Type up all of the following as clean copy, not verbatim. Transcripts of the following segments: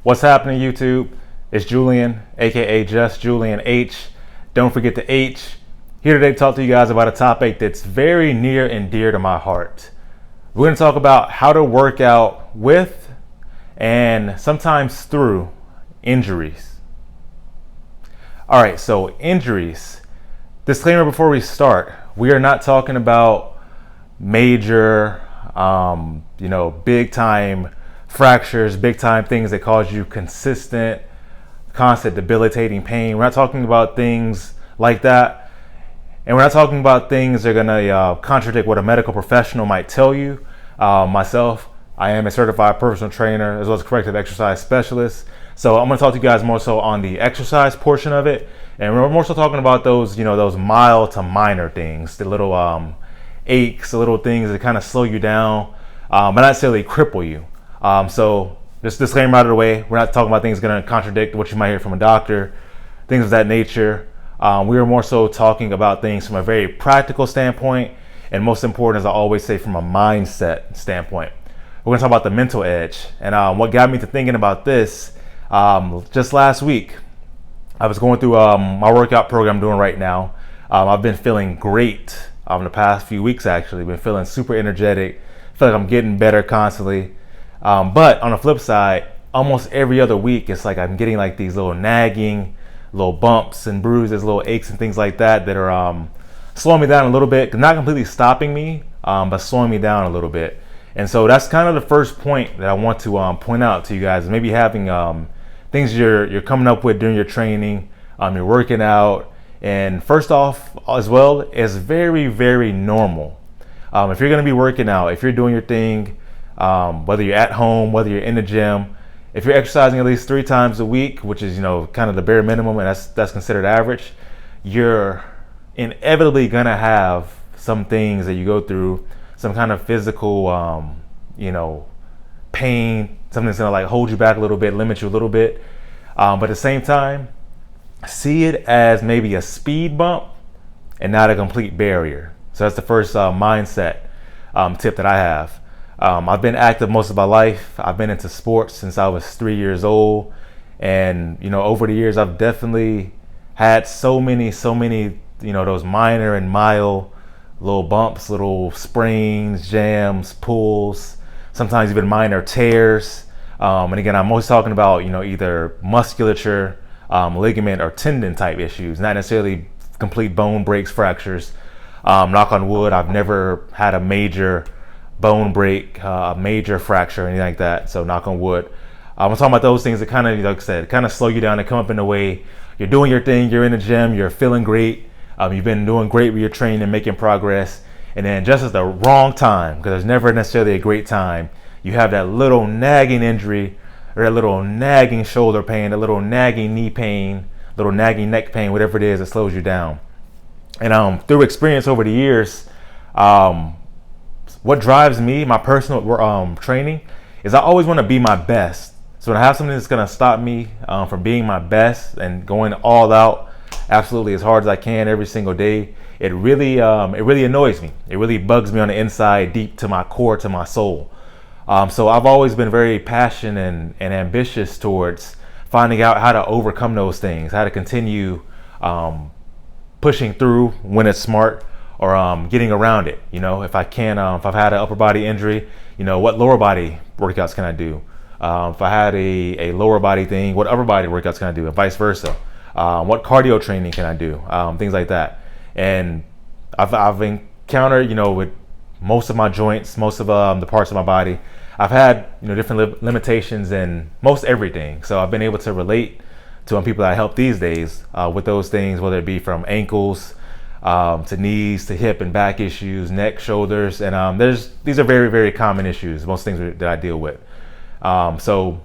What's happening, YouTube? It's Julian, aka Just Julian H. Don't forget the H. Here today to talk to you guys about a topic that's very near and dear to my heart. We're going to talk about how to work out with and sometimes through injuries. All right, so injuries. Disclaimer before we start: we are not talking about major, big time fractures, big time things that cause you constant, debilitating pain. We're not talking about things like that. And we're not talking about things that are going to contradict what a medical professional might tell you. Myself, I am a certified personal trainer as well as a corrective exercise specialist. So I'm going to talk to you guys more so on the exercise portion of it. And we're more so talking about those, those mild to minor things, the little aches, the little things that kind of slow you down, but not necessarily cripple you. So just disclaimer out of the way, we're not talking about things going to contradict what you might hear from a doctor, things of that nature. We are more so talking about things from a very practical standpoint, and most important, as I always say, from a mindset standpoint. We're going to talk about the mental edge. And what got me to thinking about this, just last week, I was going through my workout program I'm doing right now. I've been feeling great the past few weeks, actually. Been feeling super energetic. Feel like I'm getting better constantly. But on the flip side, almost every other week, it's like I'm getting like these little nagging, little bumps and bruises, little aches and things like that that are slowing me down a little bit. Not completely stopping me, but slowing me down a little bit. And so that's kind of the first point that I want to point out to you guys. Maybe having things you're coming up with during your training, you're working out. And first off, as well, is very, very normal. If you're going to be working out, if you're doing your thing, whether you're at home, whether you're in the gym, if you're exercising at least 3 times a week, which is kind of the bare minimum, and that's considered average, you're inevitably gonna have some things that you go through, some kind of physical pain, something that's gonna like hold you back a little bit, limit you a little bit, but at the same time, see it as maybe a speed bump and not a complete barrier. So that's the first mindset tip that I have. I've been active most of my life. I've been into sports since I was 3 years old. And, over the years, I've definitely had so many, those minor and mild little bumps, little sprains, jams, pulls, sometimes even minor tears. And again, I'm always talking about, either musculature, ligament or tendon type issues, not necessarily complete bone breaks, fractures. Knock on wood, I've never had a major bone break, a major fracture, anything like that. So knock on wood. I'm talking about those things that kind of, like I said, kind of slow you down and come up in the way. You're doing your thing, you're in the gym, you're feeling great. You've been doing great with your training and making progress. And then just at the wrong time, because there's never necessarily a great time, you have that little nagging injury or that little nagging shoulder pain, that little nagging knee pain, little nagging neck pain, whatever it is that slows you down. And through experience over the years, what drives me, my personal training, is I always want to be my best. So when I have something that's going to stop me from being my best and going all out, absolutely as hard as I can every single day, it really annoys me. It really bugs me on the inside, deep to my core, to my soul. So I've always been very passionate and ambitious towards finding out how to overcome those things, how to continue pushing through when it's smart, or getting around it. If I can, if I've had an upper body injury, what lower body workouts can I do? If I had a lower body thing, what upper body workouts can I do? And vice versa. What cardio training can I do? Things like that. And I've encountered, with most of my joints, most of the parts of my body, I've had, different limitations in most everything. So I've been able to relate to people that I help these days with those things, whether it be from ankles, to knees, to hip and back issues, neck, shoulders, and these are very, very common issues. Most things that I deal with. So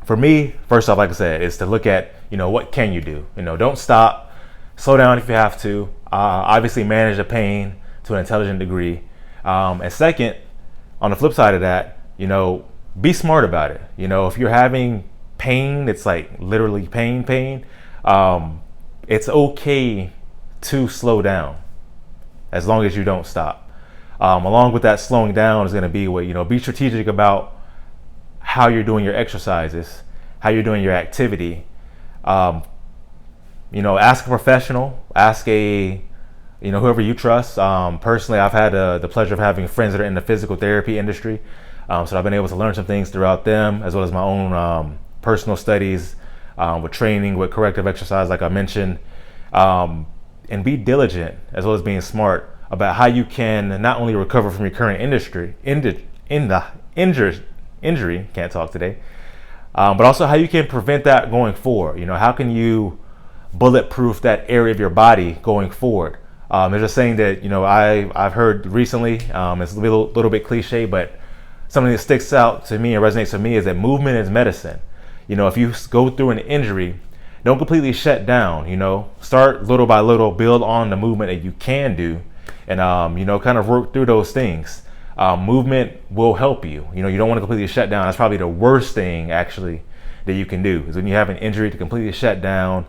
for me, first off, like I said, is to look at what can you do. Don't stop, slow down if you have to. Obviously, manage the pain to an intelligent degree. And second, on the flip side of that, be smart about it. If you're having pain, it's like literally pain. It's okay to slow down as long as you don't stop. Along with that slowing down is going to be be strategic about how you're doing your exercises, how you're doing your activity. Ask a professional, ask whoever you trust. Personally, I've had the pleasure of having friends that are in the physical therapy industry. So I've been able to learn some things throughout them, as well as my own personal studies with training, with corrective exercise, like I mentioned. And be diligent, as well as being smart about how you can not only recover from your current injury, can't talk today, but also how you can prevent that going forward. How can you bulletproof that area of your body going forward? There's a saying that I've heard recently. It's a little bit cliche, but something that sticks out to me and resonates with me is that movement is medicine. If you go through an injury, don't completely shut down. Start little by little, build on the movement that you can do, and kind of work through those things. Movement will help you. You don't want to completely shut down. That's probably the worst thing actually that you can do, is when you have an injury, to completely shut down,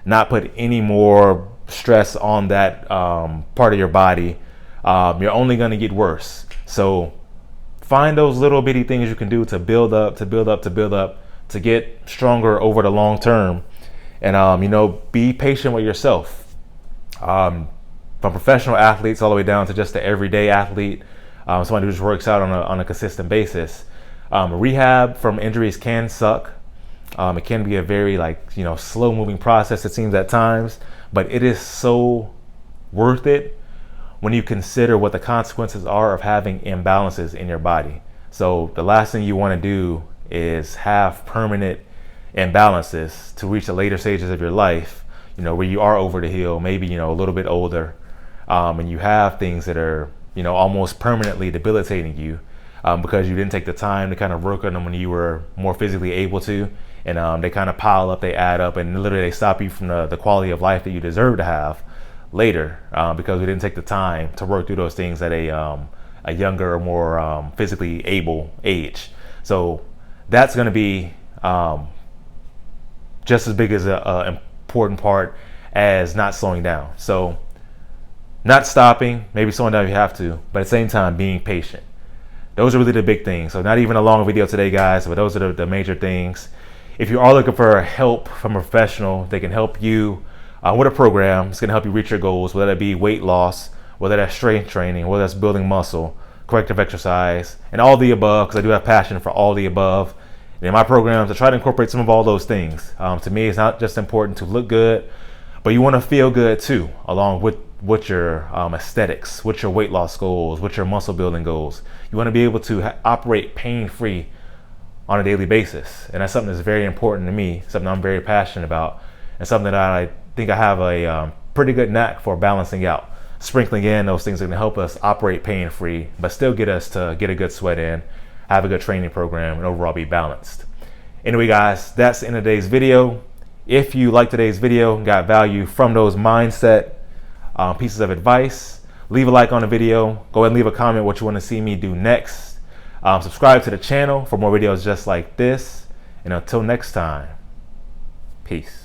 not put any more stress on that part of your body. You're only going to get worse. So find those little bitty things you can do to build up, to get stronger over the long term. And be patient with yourself. From professional athletes all the way down to just the everyday athlete, somebody who just works out on a consistent basis. Rehab from injuries can suck. It can be a very slow moving process, it seems at times, but it is so worth it when you consider what the consequences are of having imbalances in your body. So the last thing you want to do is have permanent imbalances to reach the later stages of your life, where you are over the hill, maybe a little bit older, and you have things that are almost permanently debilitating you, because you didn't take the time to kind of work on them when you were more physically able to, and they kind of pile up, they add up, and literally they stop you from the quality of life that you deserve to have later, because we didn't take the time to work through those things at a younger or more physically able age. So that's going to be just as big as an important part as not slowing down. So not stopping, maybe slowing down if you have to, but at the same time being patient. Those are really the big things. So not even a long video today, guys, but those are the major things. If you are looking for help from a professional, they can help you with a program. It's going to help you reach your goals, whether that be weight loss, whether that's strength training, whether that's building muscle, corrective exercise, and all the above, because I do have passion for all the above. And in my programs, I try to incorporate some of all those things. To me, it's not just important to look good, but you want to feel good too, along with your aesthetics, with your weight loss goals, with your muscle building goals. You want to be able to operate pain-free on a daily basis. And that's something that's very important to me, something I'm very passionate about, and something that I think I have a pretty good knack for balancing out. Sprinkling in those things that can help us operate pain-free, but still get us to get a good sweat in, have a good training program, and overall be balanced. Anyway, guys, that's the end of today's video. If you like today's video and got value from those mindset pieces of advice, leave a like on the video. Go ahead and leave a comment what you want to see me do next. Subscribe to the channel for more videos just like this. And until next time, peace.